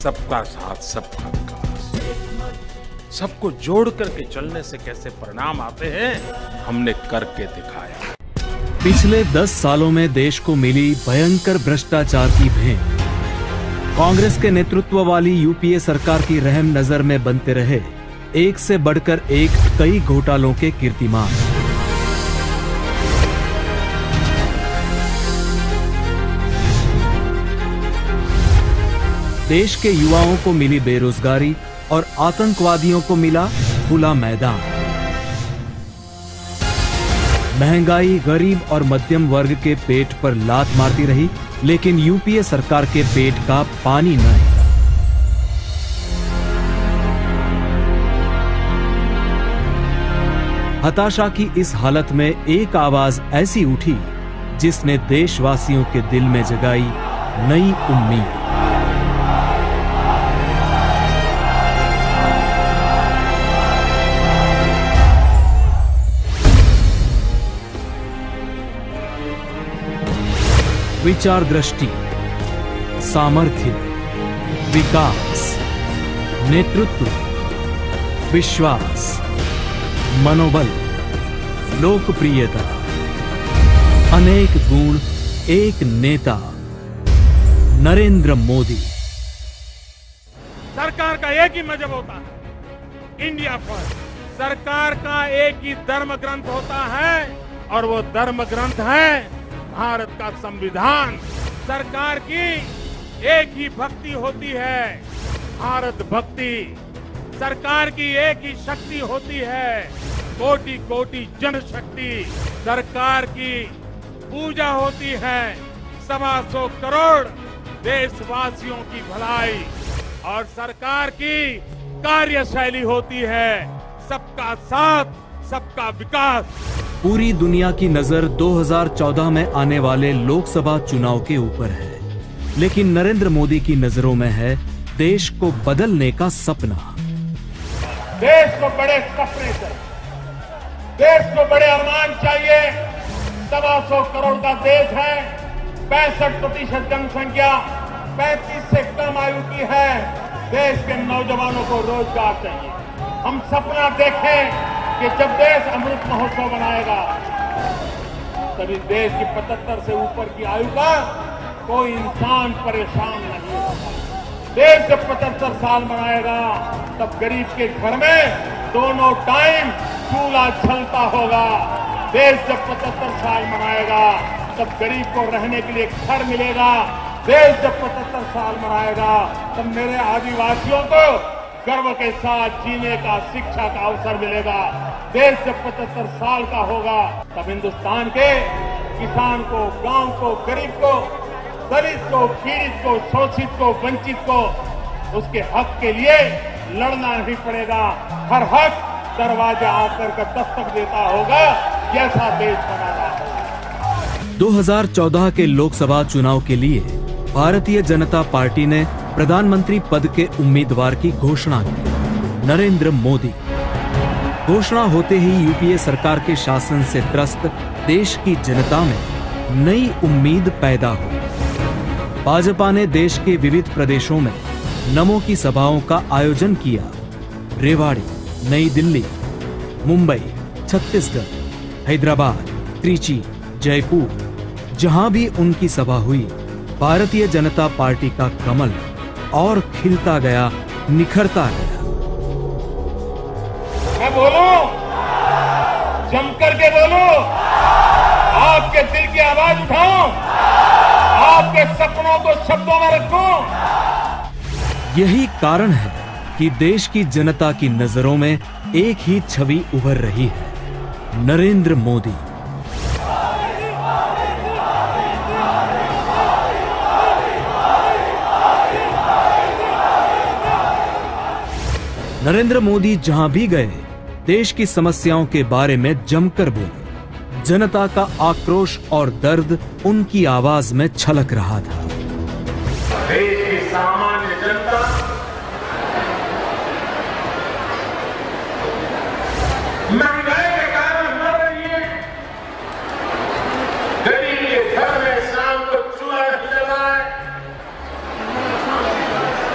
सबका साथ सबका विकास, सबको जोड़ करके चलने से कैसे परिणाम आते हैं, हमने करके दिखाया। पिछले 10 सालों में देश को मिली भयंकर भ्रष्टाचार की भेंट। कांग्रेस के नेतृत्व वाली यूपीए सरकार की रहम नजर में बनते रहे एक से बढ़कर एक कई घोटालों के कीर्तिमान। देश के युवाओं को मिली बेरोजगारी और आतंकवादियों को मिला खुला मैदान। महंगाई गरीब और मध्यम वर्ग के पेट पर लात मारती रही, लेकिन यूपीए सरकार के पेट का पानी न हिला। हताशा की इस हालत में एक आवाज ऐसी उठी जिसने देशवासियों के दिल में जगाई नई उम्मीद। विचार दृष्टि, सामर्थ्य, विकास, नेतृत्व, विश्वास, मनोबल, लोकप्रियता, अनेक गुण, एक नेता, नरेंद्र मोदी। सरकार का एक ही मजहब होता है, इंडिया फर्स्ट। सरकार का एक ही धर्म ग्रंथ होता है और वो धर्म ग्रंथ है भारत का संविधान। सरकार की एक ही भक्ति होती है, भारत भक्ति। सरकार की एक ही शक्ति होती है, कोटि कोटि जनशक्ति। सरकार की पूजा होती है 125 करोड़ देशवासियों की भलाई, और सरकार की कार्यशैली होती है सबका साथ सबका विकास। पूरी दुनिया की नजर 2014 में आने वाले लोकसभा चुनाव के ऊपर है, लेकिन नरेंद्र मोदी की नजरों में है देश को बदलने का सपना। देश को बड़े सपने चाहिए, देश को बड़े अरमान चाहिए। 125 करोड़ का देश है, 65% जनसंख्या, 35 से कम आयु की है। देश के नौजवानों को रोजगार चाहिए। हम सपना देखें कि जब देश अमृत महोत्सव बनाएगा तभी देश की 75 से ऊपर की आयु का कोई इंसान परेशान नहीं होगा। देश जब 75 साल मनाएगा तब गरीब के घर में दोनों टाइम चूल्हा जलता होगा। देश जब 75 साल मनाएगा तब गरीब को रहने के लिए घर मिलेगा। देश जब 75 साल मनाएगा तब मेरे आदिवासियों को गर्व के साथ जीने का, शिक्षा का अवसर मिलेगा। देश जब 75 साल का होगा तब हिंदुस्तान के किसान को, गांव को, गरीब को, दलित को, पीड़ित को, शोषित को, वंचित को उसके हक के लिए लड़ना नहीं पड़ेगा। हर हक दरवाजा आकर का दस्तक देता होगा। जैसा देश बनाना है। 2014 के लोकसभा चुनाव के लिए भारतीय जनता पार्टी ने प्रधानमंत्री पद के उम्मीदवार की घोषणा की, नरेंद्र मोदी। घोषणा होते ही यूपीए सरकार के शासन से त्रस्त देश की जनता में नई उम्मीद पैदा हुई। भाजपा ने देश के विविध प्रदेशों में नमो की सभाओं का आयोजन किया। रेवाड़ी, नई दिल्ली, मुंबई, छत्तीसगढ़, हैदराबाद, त्रिची, जयपुर, जहां भी उनकी सभा हुई, भारतीय जनता पार्टी का कमल और खिलता गया, निखरता गया। मैं बोलूं, जमकर के बोलूं, आपके दिल की आवाज उठाऊं, आपके सपनों को शब्दों में रखूं। यही कारण है कि देश की जनता की नजरों में एक ही छवि उभर रही है, नरेंद्र मोदी। नरेंद्र मोदी जहां भी गए देश की समस्याओं के बारे में जमकर बोले। जनता का आक्रोश और दर्द उनकी आवाज में छलक रहा था। देश की सामान्य जनता महंगाई के कारण मर रही है। गरीब के घर में शाम को चूल्हा जल रहा है,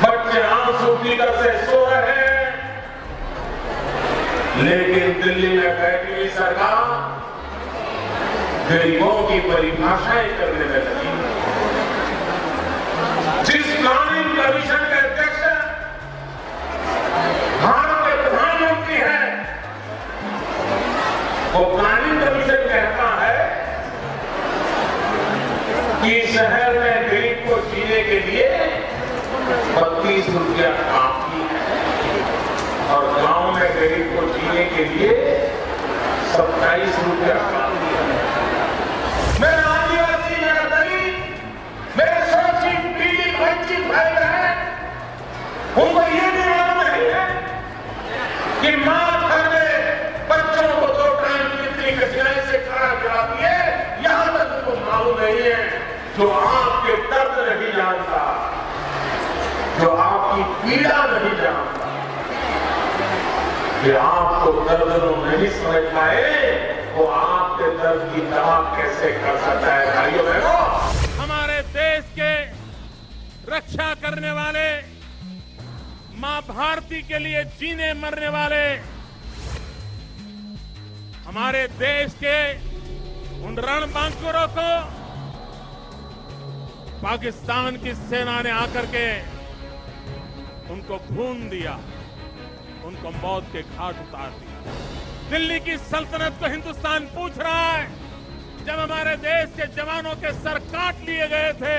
बच्चे फिक्र से सो रहे हैं, लेकिन दिल्ली में बैठी हुई सरकार गरीबों की परिभाषाएं करने में लगी। जिस प्लानिंग कमीशन के अध्यक्ष भारत के प्रधानमंत्री हैं, वो प्लानिंग कमीशन कहता है कि शहर में गरीब को जीने के लिए 32 रुपया काफी है और गांव में गरीब को जीने के लिए 27 रुपया काफी है। मेरे आदिवासी, मेरा दलित, मेरे शोषित, पीड़ित, वंचित भाई बहन, उनको ये भी मालूम नहीं है कि मां घर में बच्चों को 2 टाइम कितनी कठिनाई से खाना खिलाती है। यहां तक उनको मालूम नहीं है जो आपके दर्द नहीं जानता, जो आपकी पीड़ा नहीं जानता, कि आपको दर्द नहीं समझ पाए, वो आपके दर्द की दवा कैसे कर सकता है। भाइयों बहनों, हमारे देश के रक्षा करने वाले, मां भारती के लिए जीने मरने वाले, हमारे देश के उन रणबांकुरों को पाकिस्तान की सेना ने आकर के उनको खून दिया, उनको मौत के घाट उतार दिया। दिल्ली की सल्तनत को हिंदुस्तान पूछ रहा है, जब हमारे देश के जवानों के सर काट लिए गए थे,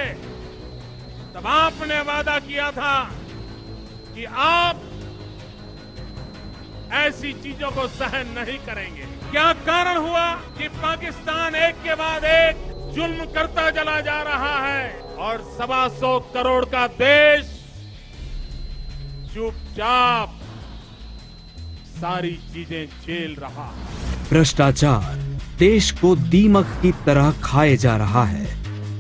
तब आपने वादा किया था कि आप ऐसी चीजों को सहन नहीं करेंगे। क्या कारण हुआ कि पाकिस्तान एक के बाद एक जुल्म करता चला जा रहा है और 125 करोड़ का देश चुपचाप सारी चीजें झेल रहा है। भ्रष्टाचार देश को दीमक की तरह खाए जा रहा है।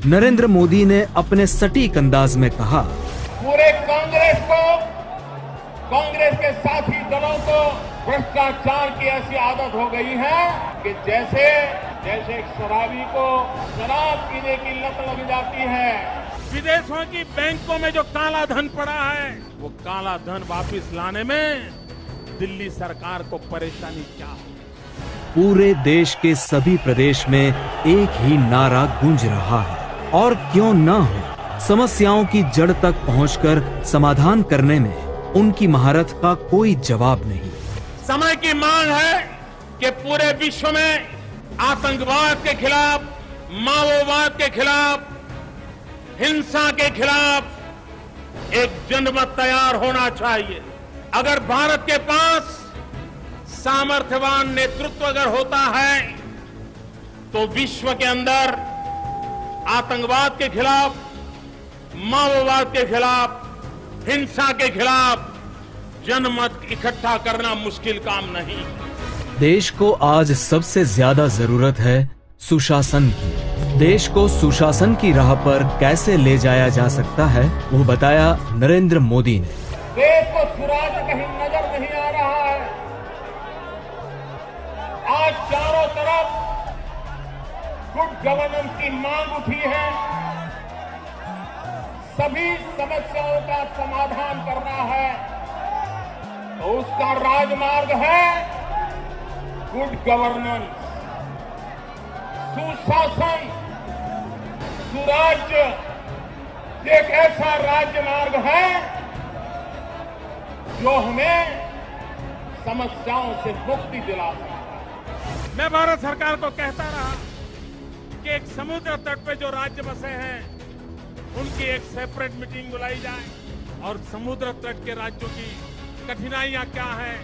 नरेंद्र मोदी ने अपने सटीक अंदाज में कहा, पूरे कांग्रेस को, कांग्रेस के साथी दलों को भ्रष्टाचार की ऐसी आदत हो गई है कि जैसे एक शराबी को शराब पीने की लत लग जाती है। विदेशों की बैंकों में जो काला धन पड़ा है, वो काला धन वापस लाने में दिल्ली सरकार को परेशानी क्या है। पूरे देश के सभी प्रदेश में एक ही नारा गूंज रहा है, और क्यों न हो, समस्याओं की जड़ तक पहुंचकर समाधान करने में उनकी महारत का कोई जवाब नहीं। समय की मांग है कि पूरे विश्व में आतंकवाद के खिलाफ, माओवाद के खिलाफ, हिंसा के खिलाफ एक जनमत तैयार होना चाहिए। अगर भारत के पास सामर्थ्यवान नेतृत्व अगर होता है, तो विश्व के अंदर आतंकवाद के खिलाफ, माओवाद के खिलाफ, हिंसा के खिलाफ जनमत इकट्ठा करना मुश्किल काम नहीं। देश को आज सबसे ज्यादा जरूरत है सुशासन की। देश को सुशासन की राह पर कैसे ले जाया जा सकता है, वो बताया नरेंद्र मोदी ने। देश को सुराज कहीं नजर नहीं आ रहा है। आज चारों तरफ गुड गवर्नेंस की मांग उठी है। सभी समस्याओं का समाधान करना है, तो उसका राजमार्ग है गुड गवर्नेंस, सुशासन, सुराज्य। एक ऐसा राज्य मार्ग है जो हमें समस्याओं से मुक्ति दिला सकता है। मैं भारत सरकार को कहता रहा कि एक समुद्र तट पे जो राज्य बसे हैं, उनकी एक सेपरेट मीटिंग बुलाई जाए और समुद्र तट के राज्यों की कठिनाइयां क्या हैं,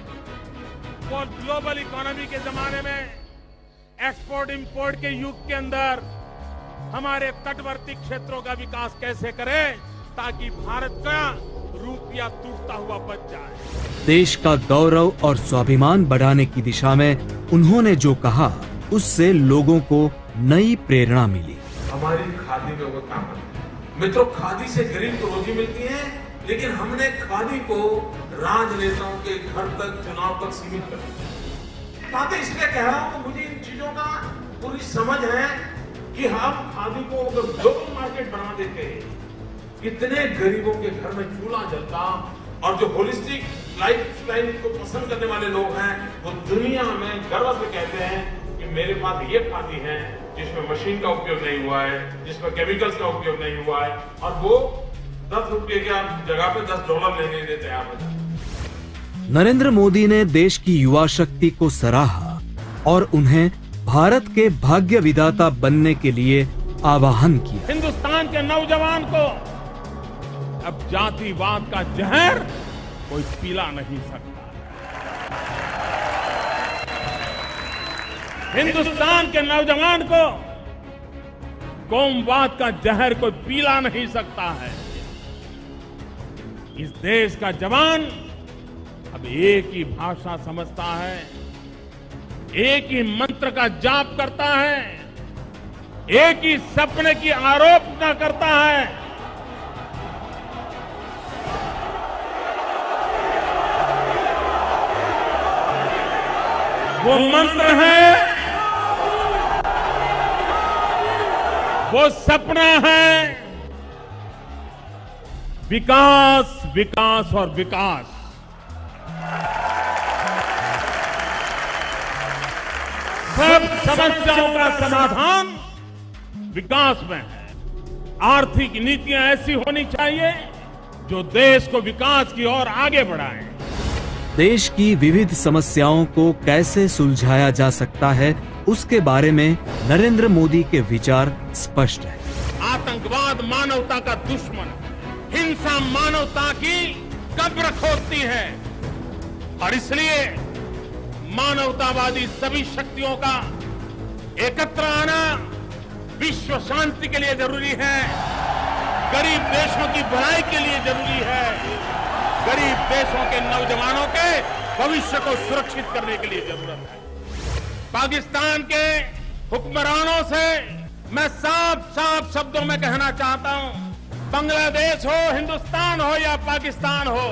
वो ग्लोबल इकोनॉमी के जमाने में एक्सपोर्ट इंपोर्ट के युग के अंदर हमारे तटवर्ती क्षेत्रों का विकास कैसे करें, ताकि भारत का रूपया टूटता हुआ बच जाए। देश का गौरव और स्वाभिमान बढ़ाने की दिशा में उन्होंने जो कहा, उससे लोगों को नई प्रेरणा मिली। हमारी खादी में वो ताकत है। मित्रों, खादी से गरीब को रोजी मिलती है, लेकिन हमने खादी को राजनेताओं के घर तक, चुनाव तक सीमित कर दिया। बातें इसलिए कह रहा हूं, मुझे इन चीजों का पूरी समझ है कि हम खादी को अगर ग्लोबल मार्केट बना देते, कितने गरीबों के घर में चूल्हा जलता और जो होलिस्टिक लाइफस्टाइल को पसंद करने वाले लोग हैं वो दुनिया में गर्व से कहते हैं कि मेरे पास ये खादी है जिसमें मशीन का उपयोग नहीं हुआ है, जिसमें केमिकल्स का उपयोग नहीं हुआ है, और वो 10 रुपये की जगह पे $10 लेने के लिए तैयार हो जाए। नरेंद्र मोदी ने देश की युवा शक्ति को सराहा और उन्हें भारत के भाग्य विधाता बनने के लिए आह्वान किया। हिंदुस्तान के नौजवान को अब जातिवाद का जहर कोई पिला नहीं सकता। हिंदुस्तान के नौजवान को कौमवाद का जहर कोई पिला नहीं सकता है। इस देश का जवान अब एक ही भाषा समझता है, एक ही मंत्र का जाप करता है, एक ही सपने की आरोपना करता है। वो मंत्र है, वो सपना है, विकास, विकास और विकास। सब समस्याओं का समाधान विकास में है। आर्थिक नीतियां ऐसी होनी चाहिए जो देश को विकास की ओर आगे बढ़ाए। देश की विविध समस्याओं को कैसे सुलझाया जा सकता है, उसके बारे में नरेंद्र मोदी के विचार स्पष्ट है। आतंकवाद मानवता का दुश्मन, हिंसा मानवता की कब्र खोदती है, और इसलिए मानवतावादी सभी शक्तियों का एकत्र आना विश्व शांति के लिए जरूरी है, गरीब देशों की भलाई के लिए जरूरी है, गरीब देशों के नौजवानों के भविष्य को सुरक्षित करने के लिए जरूरत है। पाकिस्तान के हुक्मरानों से मैं साफ साफ शब्दों में कहना चाहता हूं, बांग्लादेश हो, हिंदुस्तान हो या पाकिस्तान हो,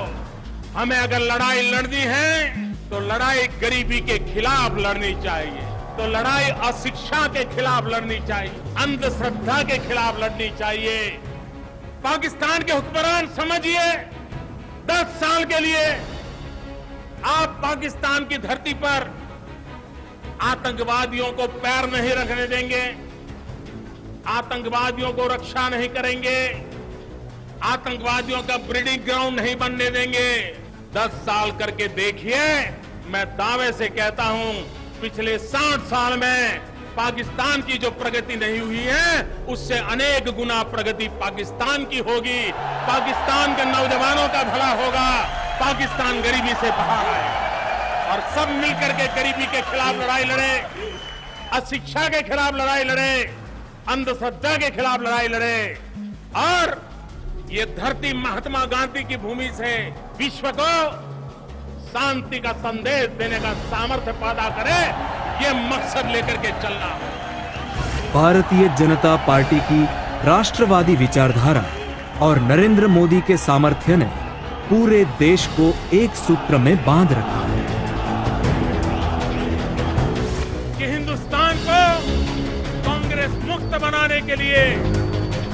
हमें अगर लड़ाई लड़नी है तो लड़ाई गरीबी के खिलाफ लड़नी चाहिए, तो लड़ाई अशिक्षा के खिलाफ लड़नी चाहिए, अंधश्रद्धा के खिलाफ लड़नी चाहिए। पाकिस्तान के हुक्मरान समझिए, 10 साल के लिए आप पाकिस्तान की धरती पर आतंकवादियों को पैर नहीं रखने देंगे, आतंकवादियों को रक्षा नहीं करेंगे, आतंकवादियों का ब्रीडिंग ग्राउंड नहीं बनने देंगे। 10 साल करके देखिए, मैं दावे से कहता हूं पिछले 60 साल में पाकिस्तान की जो प्रगति नहीं हुई है उससे अनेक गुना प्रगति पाकिस्तान की होगी। पाकिस्तान के नौजवानों का भला होगा, पाकिस्तान गरीबी से बाहर आए और सब मिलकर के गरीबी के खिलाफ लड़ाई लड़े, अशिक्षा के खिलाफ लड़ाई लड़े, अंधश्रद्धा के खिलाफ लड़ाई लड़े, और ये धरती महात्मा गांधी की भूमि से विश्व को शांति का संदेश देने का सामर्थ्य पैदा करे, ये मकसद लेकर के चलना है। भारतीय जनता पार्टी की राष्ट्रवादी विचारधारा और नरेंद्र मोदी के सामर्थ्य ने पूरे देश को एक सूत्र में बांध रखा है कि हिंदुस्तान को कांग्रेस मुक्त बनाने के लिए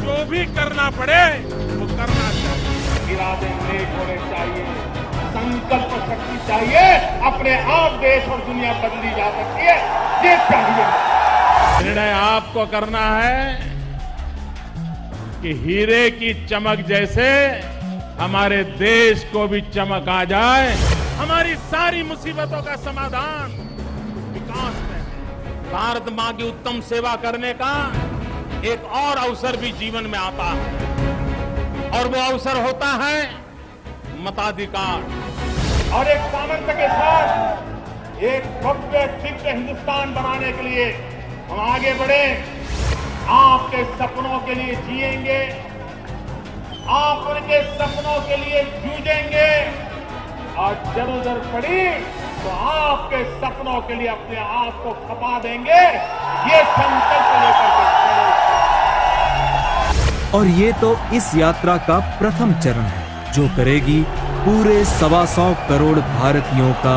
जो भी करना पड़े वो करना चाहिए। इरादे नेक होने चाहिए, संकल्प शक्ति चाहिए, अपने आप देश और दुनिया बदली जा सकती है, ये चाहिए। निर्णय आपको करना है कि हीरे की चमक जैसे हमारे देश को भी चमक आ जाए, हमारी सारी मुसीबतों का समाधान विकास में है। भारत मां की उत्तम सेवा करने का एक और अवसर भी जीवन में आता है, और वो अवसर होता है मताधिकार। और एक सामर्थ्य के साथ एक भव्य दिव्य हिंदुस्तान बनाने के लिए हम आगे बढ़े, आपके सपनों के लिए जिएंगे, आप उनके सपनों के लिए जूझेंगे, और जरूरत पड़ी तो आपके सपनों के लिए अपने आप को खपा देंगे, ये संकल्प लेकर के चलो। और ये तो इस यात्रा का प्रथम चरण है जो करेगी पूरे 125 करोड़ भारतीयों का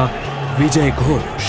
विजय घोष।